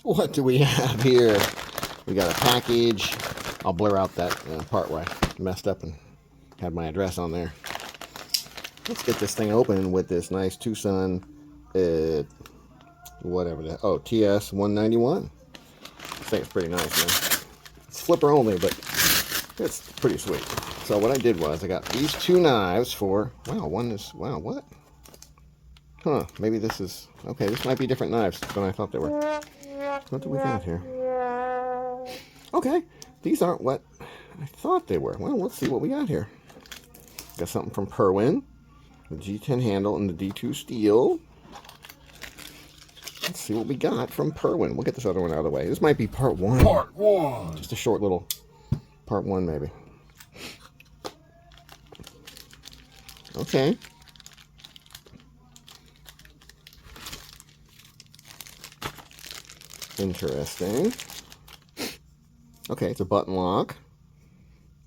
What do we have here? We got a package. I'll blur out that part where I messed up and had my address on there. Let's get this thing open with this nice Tucson, whatever that. Oh, TS 191. This thing's pretty nice, man. It's flipper only, but it's pretty sweet. So what I did was I got these two knives for, wow, one is, wow, what? Huh, maybe this is, okay, this might be different knives than I thought they were. What do we got here? Okay, these aren't what I thought they were. Well, let's see what we got here. Got something from Perwin, the G10 handle and the D2 steel. Let's see what we got from Perwin. We'll get this other one out of the way. This might be part one. Part one. Just a short little part one, maybe. Okay. Interesting. Okay, it's a button lock.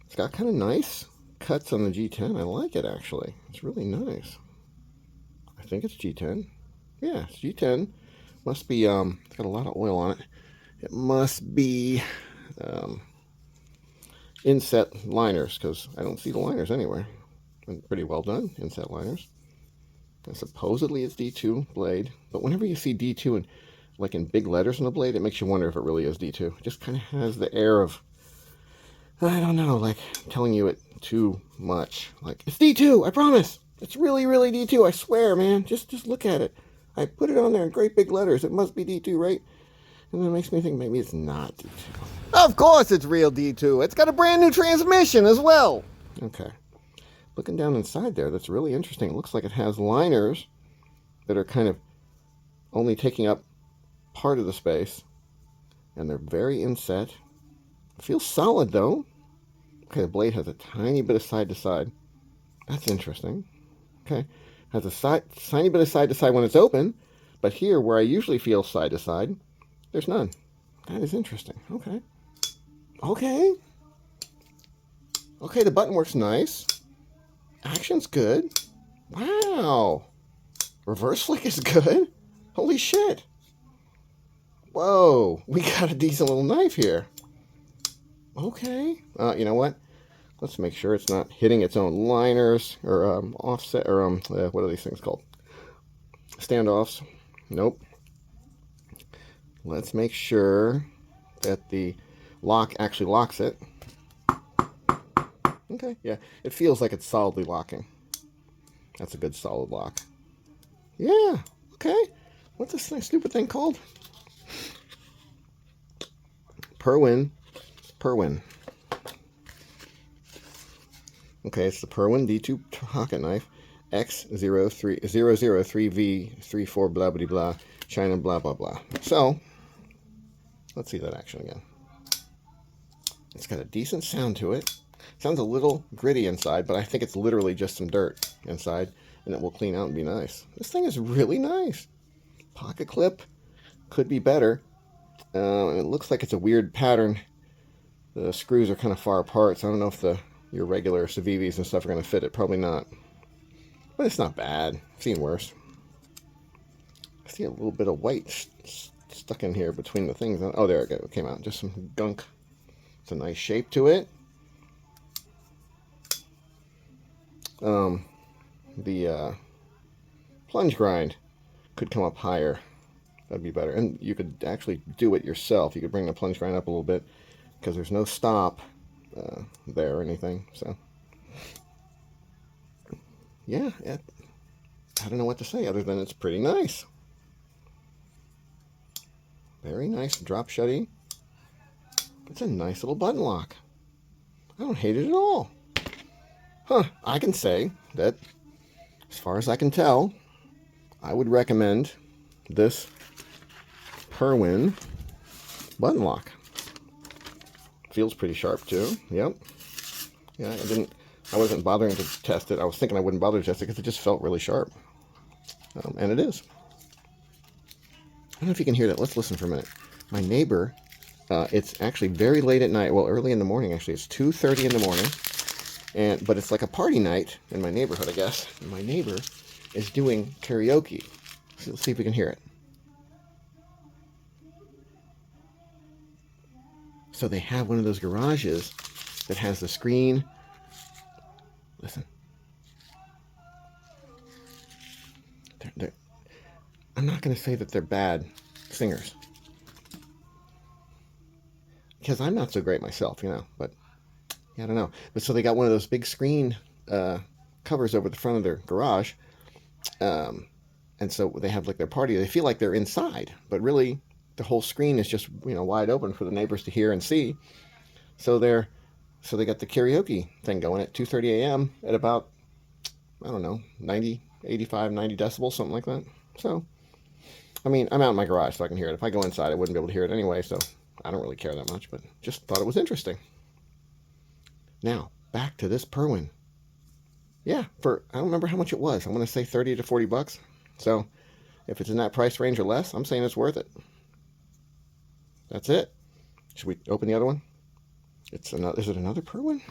It's got kind of nice cuts on the G10. I like it, actually. It's really nice. I think it's G10. Yeah, it's G10. Must be, it's got a lot of oil on it. It must be inset liners, because I don't see the liners anywhere. And pretty well done, inset liners. And supposedly it's D2 blade, but whenever you see D2 like in big letters on the blade, it makes you wonder if it really is D2. It just kind of has the air of, I don't know, like telling you it too much. Like, it's D2, I promise. It's really, really D2, I swear, man. Just look at it. I put it on there in great big letters. It must be D2, right? And that makes me think maybe it's not D2. Of course it's real D2. It's got a brand new transmission as well. Okay. Looking down inside there, that's really interesting. It looks like it has liners that are kind of only taking up part of the space, and they're very inset. It feels solid though. Okay, the blade has a tiny bit of side to side. That's interesting. Okay, has a tiny bit of side to side when it's open, but here where I usually feel side to side, there's none. That is interesting. Okay. Okay. Okay, the button works nice. Action's good. Wow. Reverse flick is good. Holy shit. Whoa, we got a decent little knife here. Okay. You know what? Let's make sure it's not hitting its own liners or offset or what are these things called? Standoffs. Nope. Let's make sure that the lock actually locks it. Okay, yeah. It feels like it's solidly locking. That's a good solid lock. Yeah, okay. What's this stupid thing called? Perwin. Okay, it's the Perwin D2 pocket knife X003V34 blah blah blah China blah blah blah. So let's see that action again. It's got a decent sound to it. Sounds a little gritty inside, but I think it's literally just some dirt inside, and it will clean out and be nice. This thing is really nice. Pocket clip could be better. And it looks like it's a weird pattern. The screws are kind of far apart, so I don't know if your regular Civivis and stuff are going to fit it. Probably not. But it's not bad. I've seen worse. I see a little bit of white stuck in here between the things. Oh, there it go. It came out. Just some gunk. It's a nice shape to it. The plunge grind could come up higher. That'd be better. And you could actually do it yourself. You could bring the plunge grind up a little bit because there's no stop there or anything. So, yeah, I don't know what to say other than it's pretty nice. Very nice drop shutty. It's a nice little button lock. I don't hate it at all. Huh, I can say that, as far as I can tell, I would recommend this Perwin button lock. Feels pretty sharp too. Yep. Yeah, I wasn't bothering to test it. I was thinking I wouldn't bother to test it because it just felt really sharp. And it is. I don't know if you can hear that. Let's listen for a minute. My neighbor, it's actually very late at night. Well, early in the morning, actually. It's 2:30 in the morning. But it's like a party night in my neighborhood, I guess. And my neighbor is doing karaoke. So let's see if we can hear it. So they have one of those garages that has the screen. Listen. I'm not going to say that they're bad singers, because I'm not so great myself, but yeah, I don't know. But so they got one of those big screen covers over the front of their garage, and so they have like their party. They feel like they're inside, but really the whole screen is just wide open for the neighbors to hear and see. So they got the karaoke thing going at 2:30 a.m. at about, I don't know, 90, 85, 90 decibels, something like that. So, I mean, I'm out in my garage so I can hear it. If I go inside, I wouldn't be able to hear it anyway, so I don't really care that much, but just thought it was interesting. Now, back to this Perwin. Yeah, I don't remember how much it was. I'm going to say 30 to 40 bucks. So, if it's in that price range or less, I'm saying it's worth it. That's it. Should we open the other one? Is it another Perwin?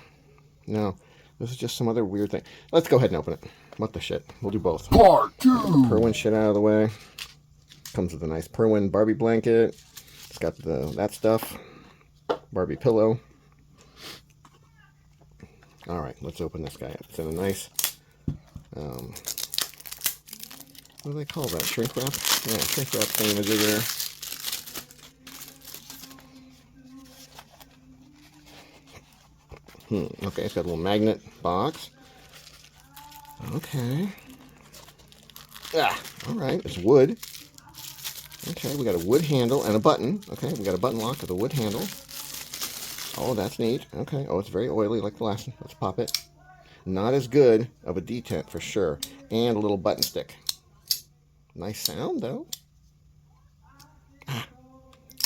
No, this is just some other weird thing. Let's go ahead and open it. What the shit? We'll do both. Part 2. Perwin shit out of the way. Comes with a nice Perwin Barbie blanket. It's got that stuff. Barbie pillow. All right, let's open this guy up. It's in a nice, what do they call that? Shrink wrap? Yeah, shrink wrap thingamajigger. Okay, it's got a little magnet box. Okay. All right, it's wood. Okay, we got a wood handle and a button. Okay, we got a button lock with a wood handle. Oh, that's neat. Okay, oh, it's very oily like the last one. Let's pop it. Not as good of a detent for sure. And a little button stick. Nice sound, though.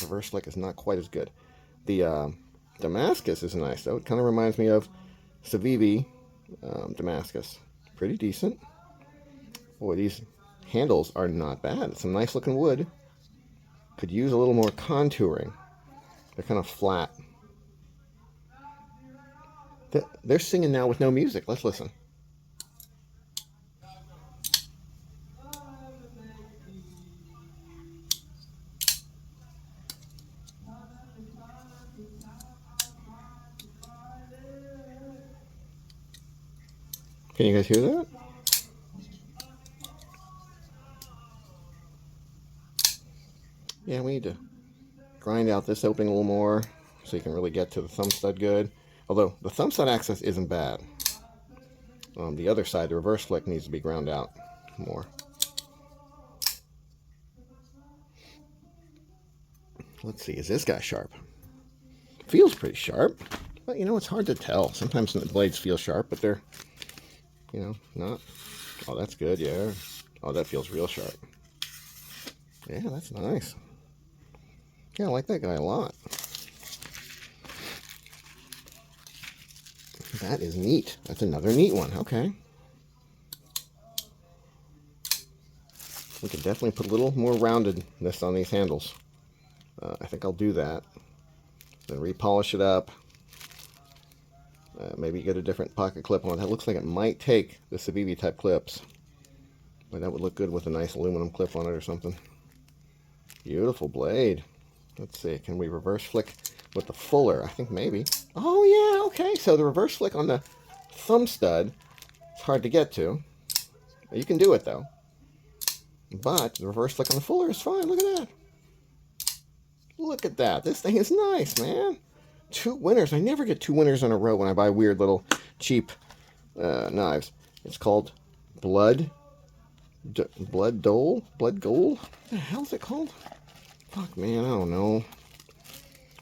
Reverse flick is not quite as good. The Damascus is nice, though. It kind of reminds me of Civivi Damascus. Pretty decent. Boy, these handles are not bad. It's some nice looking wood. Could use a little more contouring. They're kind of flat. They're singing now with no music. Let's listen. Can you guys hear that? Yeah, we need to grind out this opening a little more so you can really get to the thumb stud good. Although the thumb stud access isn't bad. The other side, the reverse flick, needs to be ground out more. Let's see, is this guy sharp? Feels pretty sharp, but it's hard to tell. Sometimes the blades feel sharp, but they're, not. Oh, that's good, yeah. Oh, that feels real sharp. Yeah, that's nice. Yeah, I like that guy a lot. That is neat. That's another neat one. Okay. We can definitely put a little more roundedness on these handles. I think I'll do that. Then repolish it up. Maybe get a different pocket clip on it. That looks like it might take the Civivi type clips. But that would look good with a nice aluminum clip on it or something. Beautiful blade. Let's see. Can we reverse flick with the fuller? I think maybe. Oh, yeah. Okay. So the reverse flick on the thumb stud, it's hard to get to. You can do it, though. But the reverse flick on the fuller is fine. Look at that. Look at that. This thing is nice, man. 2 winners. I never get 2 winners in a row when I buy weird little cheap knives. It's called Blood Gold? What the hell is it called? Fuck, man, I don't know.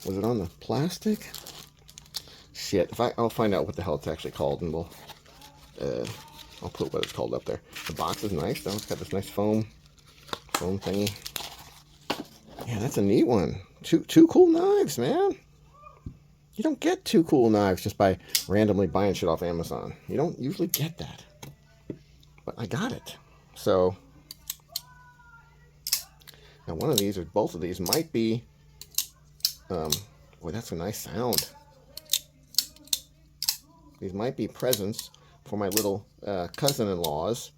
Was it on the plastic? Shit, I'll find out what the hell it's actually called, and I'll put what it's called up there. The box is nice, though. It's got this nice foam thingy. Yeah, that's a neat one. Two cool knives, man. You don't get 2 cool knives just by randomly buying shit off Amazon. You don't usually get that. But I got it. So, now one of these or both of these might be, boy, that's a nice sound. These might be presents for my little cousin-in-laws,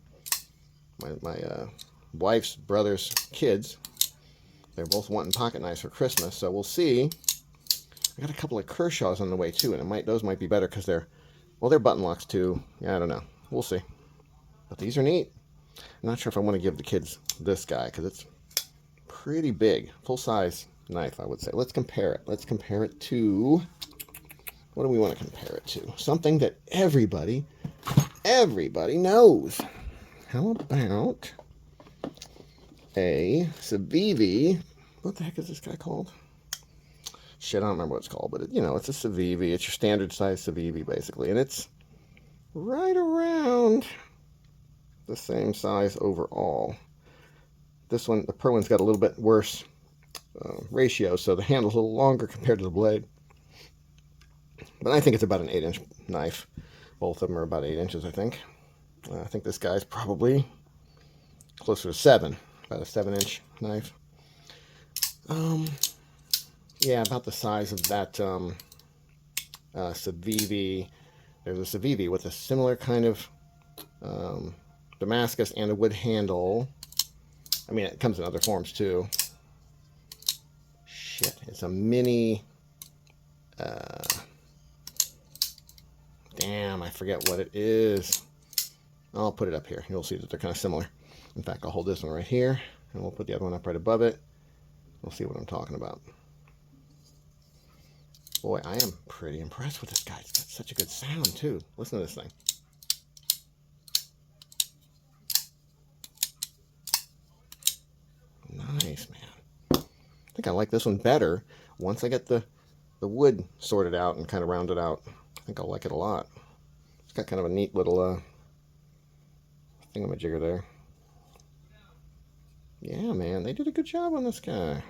my wife's brother's kids. They're both wanting pocket knives for Christmas, so we'll see I got a couple of Kershaws on the way too, and those might be better because they're button locks too. Yeah, I don't know. We'll see. But these are neat. I'm not sure if I want to give the kids this guy because it's pretty big. Full-size knife, I would say. Let's compare it. Let's compare it to... What do we want to compare it to? Something that everybody knows. How about a Civivi? What the heck is this guy called? Shit, I don't remember what it's called, but it's a Civivi. It's your standard size Civivi, basically, and it's right around the same size overall. This one, the Perwin's got a little bit worse ratio, so the handle's a little longer compared to the blade. But I think it's about an 8-inch knife. Both of them are about 8 inches, I think. I think this guy's probably closer to 7, about a 7-inch knife. Yeah, about the size of that Civivi. There's a Civivi with a similar kind of Damascus and a wood handle. I mean, it comes in other forms too. Shit, it's a mini... damn, I forget what it is. I'll put it up here. You'll see that they're kind of similar. In fact, I'll hold this one right here, and we'll put the other one up right above it. We'll see what I'm talking about. Boy, I am pretty impressed with this guy. It's got such a good sound, too. Listen to this thing. Nice, man. I think I like this one better once I get the wood sorted out and kind of rounded out. I think I'll like it a lot. It's got kind of a neat little thingamajigger there. Yeah, man, they did a good job on this guy.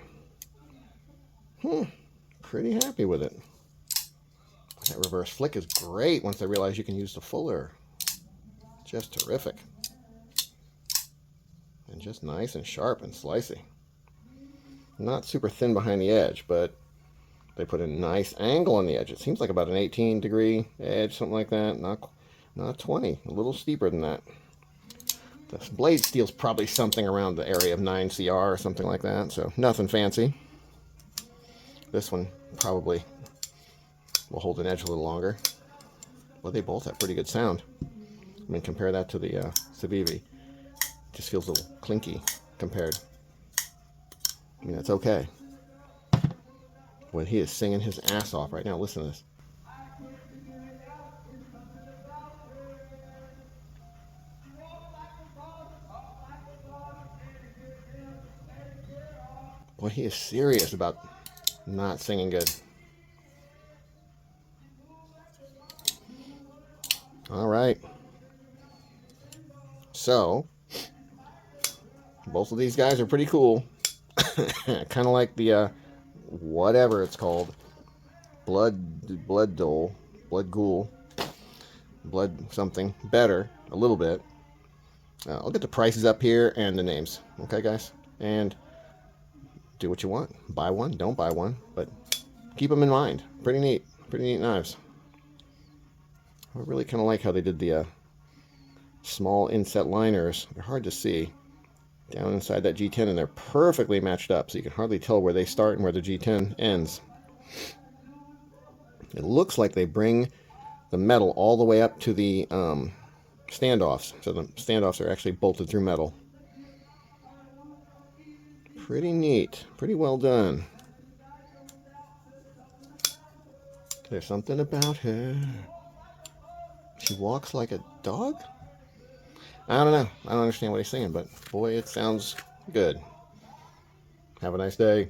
Pretty happy with it. That reverse flick is great once I realize you can use the fuller. Just terrific. And just nice and sharp and slicey. Not super thin behind the edge, but they put a nice angle on the edge. It seems like about an 18-degree edge, something like that. Not 20, a little steeper than that. The blade steel's probably something around the area of 9 CR or something like that, so nothing fancy. This one probably will hold an edge a little longer. Well, they both have pretty good sound. I mean, compare that to the Civivi. It just feels a little clinky compared. I mean, that's okay. When he is singing his ass off right now, listen to this. Boy, he is serious about not singing good. All right. So, both of these guys are pretty cool. Kind of like the, whatever it's called. Blood Ghoul. Blood something. Better. A little bit. I'll get the prices up here and the names. Okay, guys? And do what you want. Buy one. Don't buy one. But keep them in mind. Pretty neat. Pretty neat knives. I really kind of like how they did the small inset liners. They're hard to see down inside that G10, and they're perfectly matched up, so you can hardly tell where they start and where the G10 ends. It looks like they bring the metal all the way up to the standoffs, so the standoffs are actually bolted through metal. Pretty neat. Pretty well done. There's something about her. She walks like a dog? I don't know. I don't understand what he's saying, but boy, it sounds good. Have a nice day.